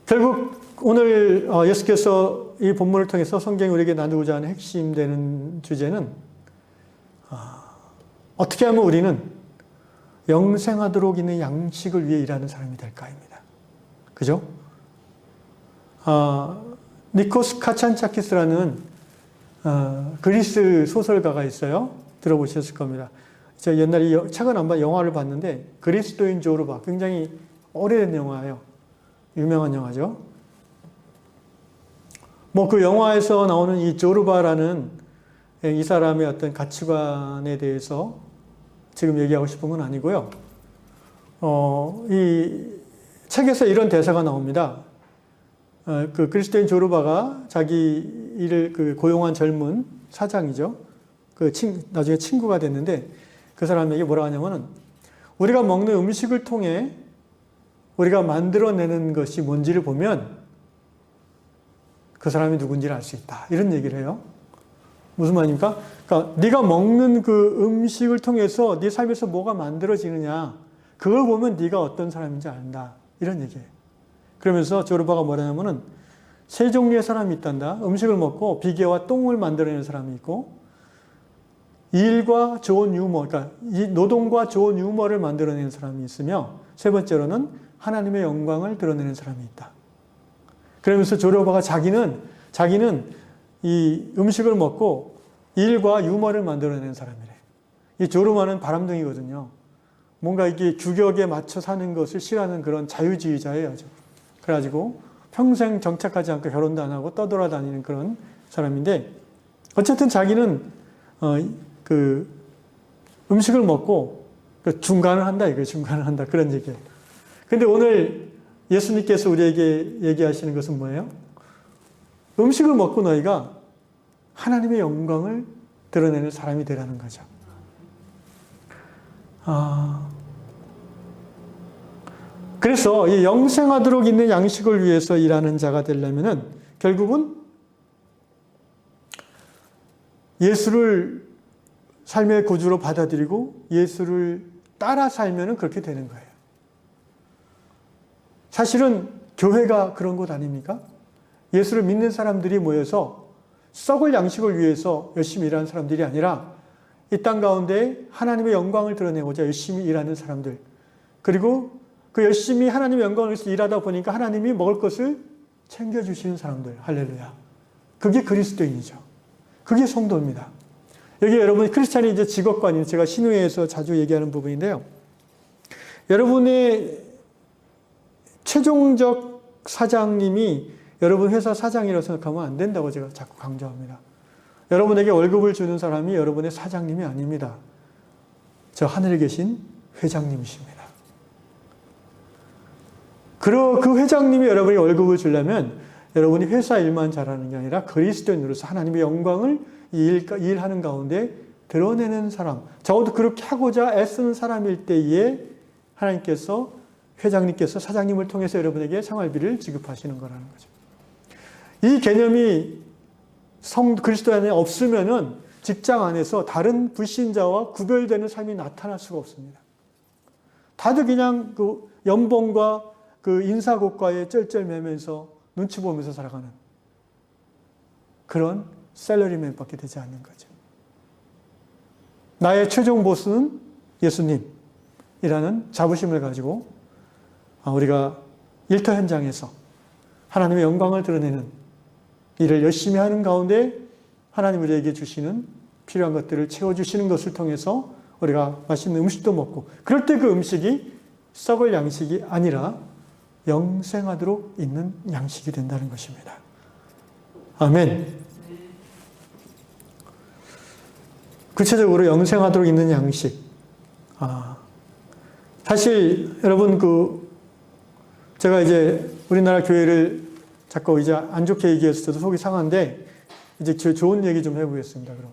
결국 오늘 예수께서 이 본문을 통해서 성경이 우리에게 나누고자 하는 핵심되는 주제는 어떻게 하면 우리는 영생하도록 있는 양식을 위해 일하는 사람이 될까입니다. 그죠? 니코스 카찬차키스라는 그리스 소설가가 있어요. 들어보셨을 겁니다. 제가 옛날에 책은 안 봐 영화를 봤는데 그리스도인 조르바 굉장히 오래된 영화예요. 유명한 영화죠. 뭐 그 영화에서 나오는 이 조르바라는 이 사람의 어떤 가치관에 대해서 지금 얘기하고 싶은 건 아니고요. 이 책에서 이런 대사가 나옵니다. 그 그리스도인 조르바가 자기 일을 고용한 젊은 사장이죠. 나중에 친구가 됐는데 그 사람에게 뭐라 하냐면은 우리가 먹는 음식을 통해 우리가 만들어내는 것이 뭔지를 보면 그 사람이 누군지를 알 수 있다. 이런 얘기를 해요. 무슨 말입니까? 그러니까 네가 먹는 그 음식을 통해서 네 삶에서 뭐가 만들어지느냐 그걸 보면 네가 어떤 사람인지 안다. 이런 얘기예요. 그러면서 조르바가 뭐라냐면은 세 종류의 사람이 있단다. 음식을 먹고 비계와 똥을 만들어내는 사람이 있고 일과 좋은 유머, 그러니까 이 노동과 좋은 유머를 만들어내는 사람이 있으며 세 번째로는 하나님의 영광을 드러내는 사람이 있다. 그러면서 조르바가 자기는 이 음식을 먹고 일과 유머를 만들어내는 사람이래. 이 조르바는 바람둥이거든요. 뭔가 이게 규격에 맞춰 사는 것을 싫어하는 그런 자유주의자예요. 그래가지고 평생 정착하지 않고 결혼도 안 하고 떠돌아다니는 그런 사람인데 어쨌든 자기는 그 음식을 먹고 중간을 한다 이거예요. 중간을 한다 그런 얘기예요. 근데 오늘 예수님께서 우리에게 얘기하시는 것은 뭐예요? 음식을 먹고 너희가 하나님의 영광을 드러내는 사람이 되라는 거죠. 그래서 이 영생하도록 있는 양식을 위해서 일하는 자가 되려면은 결국은 예수를 삶의 구주로 받아들이고 예수를 따라 살면은 그렇게 되는 거예요. 사실은 교회가 그런 곳 아닙니까? 예수를 믿는 사람들이 모여서 썩을 양식을 위해서 열심히 일하는 사람들이 아니라 이 땅 가운데 하나님의 영광을 드러내고자 열심히 일하는 사람들. 그리고 그 열심히 하나님의 영광을 위해서 일하다 보니까 하나님이 먹을 것을 챙겨주시는 사람들. 할렐루야. 그게 그리스도인이죠. 그게 성도입니다. 여기 여러분 크리스찬이 이제 직업관이 제가 신우회에서 자주 얘기하는 부분인데요. 여러분의 최종적 사장님이 여러분 회사 사장이라고 생각하면 안 된다고 제가 자꾸 강조합니다. 여러분에게 월급을 주는 사람이 여러분의 사장님이 아닙니다. 저 하늘에 계신 회장님이십니다. 그 회장님이 여러분이 월급을 주려면 여러분이 회사 일만 잘하는 게 아니라 그리스도인으로서 하나님의 영광을 일하는 가운데 드러내는 사람, 적어도 그렇게 하고자 애쓰는 사람일 때에 하나님께서, 회장님께서 사장님을 통해서 여러분에게 생활비를 지급하시는 거라는 거죠. 이 개념이 그리스도 안에 없으면은 직장 안에서 다른 불신자와 구별되는 삶이 나타날 수가 없습니다. 다들 그냥 그 연봉과 그 인사고과에 쩔쩔매면서 눈치 보면서 살아가는 그런 셀러리맨밖에 되지 않는 거죠. 나의 최종 보스는 예수님이라는 자부심을 가지고 우리가 일터 현장에서 하나님의 영광을 드러내는 일을 열심히 하는 가운데 하나님 우리에게 주시는 필요한 것들을 채워주시는 것을 통해서 우리가 맛있는 음식도 먹고, 그럴 때 그 음식이 썩을 양식이 아니라 영생하도록 있는 양식이 된다는 것입니다. 아멘. 구체적으로 영생하도록 있는 양식. 사실 여러분 제가 이제 우리나라 교회를 자꾸 이제 안 좋게 얘기해서 저도 속이 상한데 이제 좋은 얘기 좀 해보겠습니다. 그럼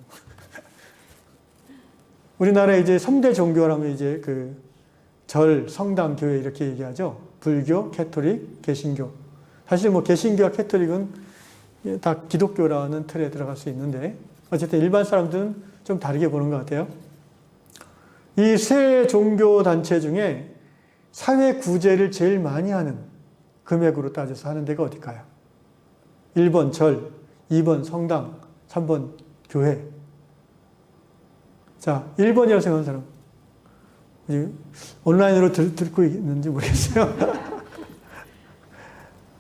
우리나라에 이제 3대 종교라면 이제 성당, 교회 이렇게 얘기하죠. 불교, 캐토릭, 개신교. 사실 개신교와 캐토릭은 다 기독교라는 틀에 들어갈 수 있는데 어쨌든 일반 사람들은 좀 다르게 보는 것 같아요. 이 세 종교 단체 중에 사회 구제를 제일 많이 하는, 금액으로 따져서 하는 데가 어딜까요? 1번 절, 2번 성당, 3번 교회. 자, 1번이라고 생각하는 사람. 온라인으로 듣고 있는지 모르겠어요.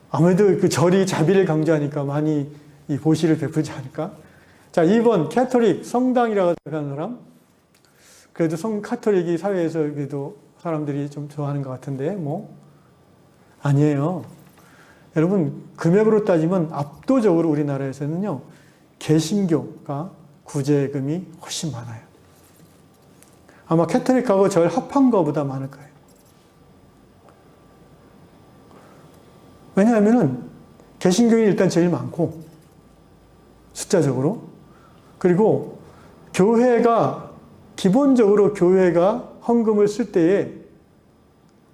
아무래도 절이 자비를 강조하니까 많이 이 보시를 베풀지 않을까? 자, 2번 캐토릭, 성당이라고 생각하는 사람. 그래도 카톨릭이 사회에서 그래도 사람들이 좀 좋아하는 것 같은데 아니에요. 여러분, 금액으로 따지면 압도적으로 우리나라에서는요, 개신교가 구제금이 훨씬 많아요. 아마 캐톨릭하고 절 합한 것보다 많을 거예요. 왜냐하면은 개신교인이 일단 제일 많고, 숫자적으로. 그리고 기본적으로 교회가 헌금을 쓸 때에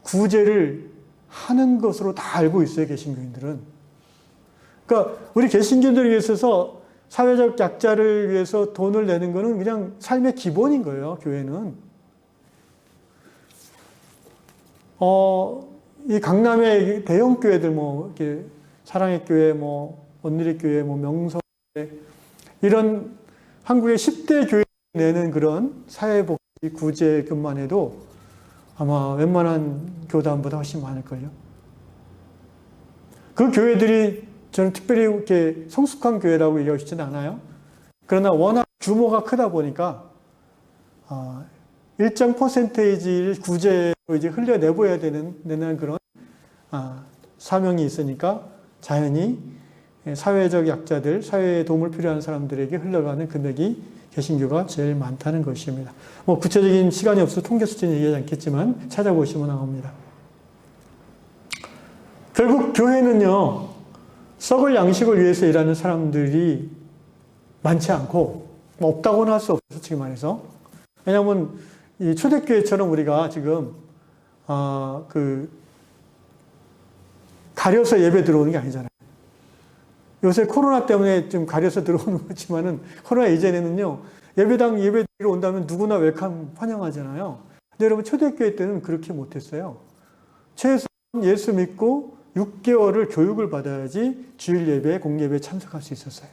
구제를 하는 것으로 다 알고 있어요, 개신교인들은. 그러니까 우리 개신교인들에 있어서 사회적 약자를 위해서 돈을 내는 거는 그냥 삶의 기본인 거예요, 교회는. 이 강남의 대형 교회들, 이렇게 사랑의 교회, 온누리 교회, 명성교회, 이런 한국의 10대 교회 내는 그런 사회복지 구제금만 해도 아마 웬만한 교단보다 훨씬 많을걸요. 그 교회들이 저는 특별히 이렇게 성숙한 교회라고 얘기하고 싶지는 않아요. 그러나 워낙 규모가 크다 보니까 일정 퍼센테이지를 구제로 이제 흘려내보야 되는 그런 사명이 있으니까 자연히 사회적 약자들, 사회에 도움을 필요한 사람들에게 흘러가는 금액이 개신교가 제일 많다는 것입니다. 구체적인 시간이 없어서 통계 수치는 얘기하지 않겠지만 찾아보시면 나옵니다. 결국 교회는요, 썩을 양식을 위해서 일하는 사람들이 많지 않고, 없다고는 할 수 없어요, 솔직히 말해서. 왜냐하면 이 초대교회처럼 우리가 지금 가려서 예배 들어오는 게 아니잖아요. 요새 코로나 때문에 좀 가려서 들어오는 거지만은, 코로나 이전에는요, 예배당 예배드리러 온다면 누구나 웰컴 환영하잖아요. 근데 여러분, 초대교회 때는 그렇게 못했어요. 최소한 예수 믿고 6개월을 교육을 받아야지 주일 예배, 공예배에 참석할 수 있었어요.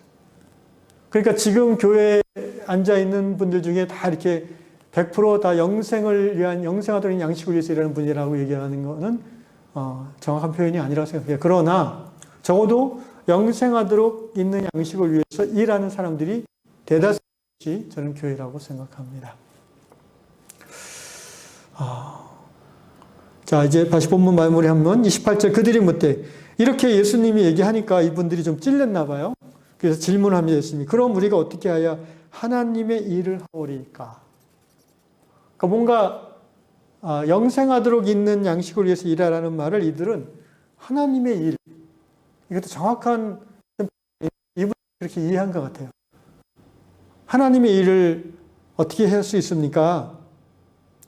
그러니까 지금 교회에 앉아있는 분들 중에 다 이렇게 100% 영생을 위한, 영생하도록 양식을 위해서 일하는 분이라고 얘기하는 거는 정확한 표현이 아니라고 생각해요. 그러나 적어도 영생하도록 있는 양식을 위해서 일하는 사람들이 대다수이 저는 교회라고 생각합니다. 자, 이제 다시 본문 마무리하면 28절 그들이 묻되, 이렇게 예수님이 얘기하니까 이분들이 좀 찔렸나 봐요. 그래서 질문합니다. 예수님이. 그럼 우리가 어떻게 하여 하나님의 일을 하오리까? 그러니까 뭔가 영생하도록 있는 양식을 위해서 일하라는 말을 이들은 하나님의 일, 이것도 정확한 이분 그렇게 이해한 것 같아요. 하나님의 일을 어떻게 할 수 있습니까?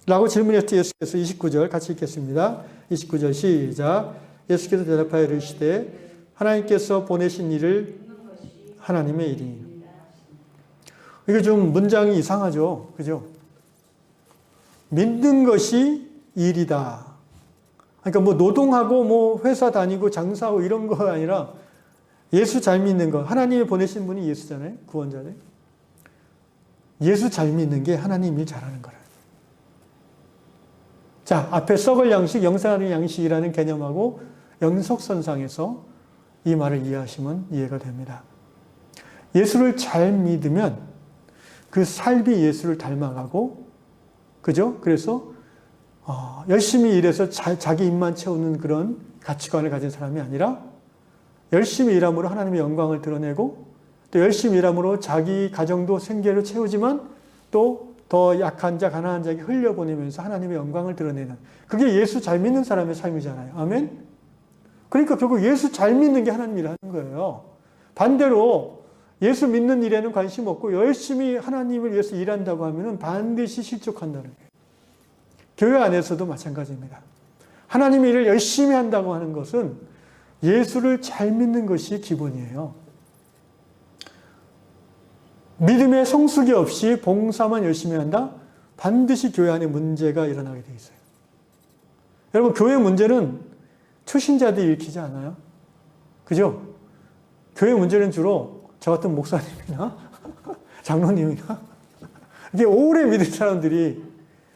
라고 질문했을 예수께서 29절 같이 읽겠습니다. 29절 시작. 예수께서 대답하여 이르시되 하나님께서 보내신 일을 하나님의 일이니. 이게 좀 문장이 이상하죠. 그죠? 믿는 것이 일이다. 그러니까 뭐 노동하고 뭐 회사 다니고 장사하고 이런 거 아니라 예수 잘 믿는 거. 하나님이 보내신 분이 예수잖아요. 구원자네. 예수 잘 믿는 게 하나님 일 잘하는 거라. 자, 앞에 썩을 양식, 영생하는 양식이라는 개념하고 연속선상에서 이 말을 이해하시면 이해가 됩니다. 예수를 잘 믿으면 그 삶이 예수를 닮아가고, 그죠? 그래서 열심히 일해서 자기 입만 채우는 그런 가치관을 가진 사람이 아니라 열심히 일함으로 하나님의 영광을 드러내고 또 열심히 일함으로 자기 가정도 생계를 채우지만 또 더 약한 자, 가난한 자에게 흘려보내면서 하나님의 영광을 드러내는, 그게 예수 잘 믿는 사람의 삶이잖아요. 아멘? 그러니까 결국 예수 잘 믿는 게 하나님 일을 하는 거예요. 반대로 예수 믿는 일에는 관심 없고 열심히 하나님을 위해서 일한다고 하면 반드시 실족한다는 거예요. 교회 안에서도 마찬가지입니다. 하나님의 일을 열심히 한다고 하는 것은 예수를 잘 믿는 것이 기본이에요. 믿음의 성숙이 없이 봉사만 열심히 한다? 반드시 교회 안에 문제가 일어나게 돼 있어요. 여러분, 교회 문제는 초신자들이 일으키지 않아요. 그죠? 교회 문제는 주로 저 같은 목사님이나 장로님이나 이게 오래 믿은 사람들이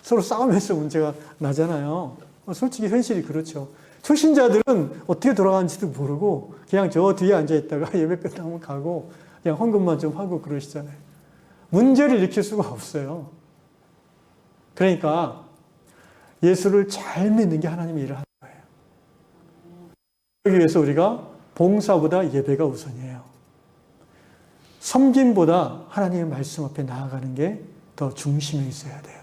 서로 싸우면서 문제가 나잖아요. 솔직히 현실이 그렇죠. 초신자들은 어떻게 돌아가는지도 모르고 그냥 저 뒤에 앉아있다가 예배 끝나면 가고 그냥 헌금만 좀 하고 그러시잖아요. 문제를 일으킬 수가 없어요. 그러니까 예수를 잘 믿는 게 하나님의 일을 하는 거예요. 그러기 위해서 우리가 봉사보다 예배가 우선이에요. 섬김보다 하나님의 말씀 앞에 나아가는 게 더 중심에 있어야 돼요.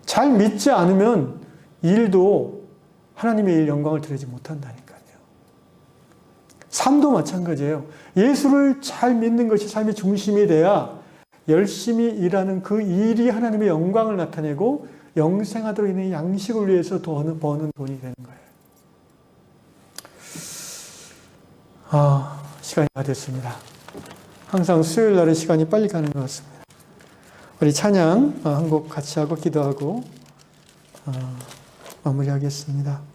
잘 믿지 않으면 일도 하나님의 일 영광을 드리지 못한다니까요. 삶도 마찬가지예요. 예수를 잘 믿는 것이 삶의 중심이 돼야 열심히 일하는 그 일이 하나님의 영광을 나타내고 영생하도록 있는 양식을 위해서 버는 돈이 되는 거예요. 시간이 다 됐습니다. 항상 수요일 날은 시간이 빨리 가는 것 같습니다. 우리 찬양 한 곡 같이 하고 기도하고 마무리하겠습니다.